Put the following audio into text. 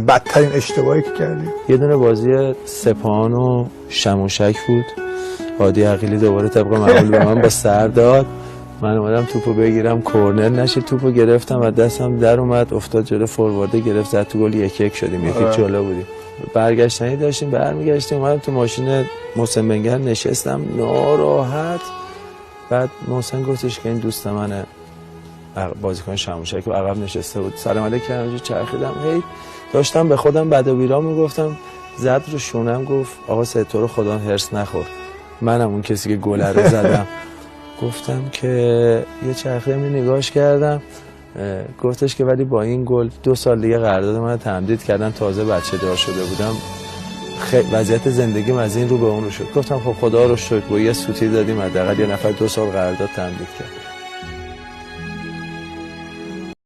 بدترین اشتباهی که کردی؟ یه دونه بازی سپاهان و شموشک بود. هادی عقیلی دوباره طبق معمول به من با سر داد. من اومدم توپو بگیرم، کورنر نشه، توپو گرفتم و دستم در اومد، افتاد جلو فوروارد، گرفت زد تو گل. 1-1 شدیم، 1-1 جلو بودیم. برگشتنی داشتیم، برمیگشتیم، اومدم تو ماشین محسن بنگر نشستم ناراحت. بعد محسن گفتش که این دوست منه، بازیکن شموشک و عقب نشسته بود. سلام علیک کردم، چرخیدم، هی داشتم به خودم بد و بیرا میگفتم. زد رو شونم، گفت آقا سید تو رو خدا هرس نخور، منم اون کسی که گل رو زدم. گفتم که یه چرخیدم، یه نگاهش کردم، گفتش که ولی با این گل 2 سال دیگه قرارداد من تمدید کردن، تازه بچه دار شده بودم، وضعیت زندگیم از این رو به اون رو شد. گفتم خب خدا رو شکر با یه سوتی دادیم، حداقل یه نفر 2 سال قرارداد تمدید کرد.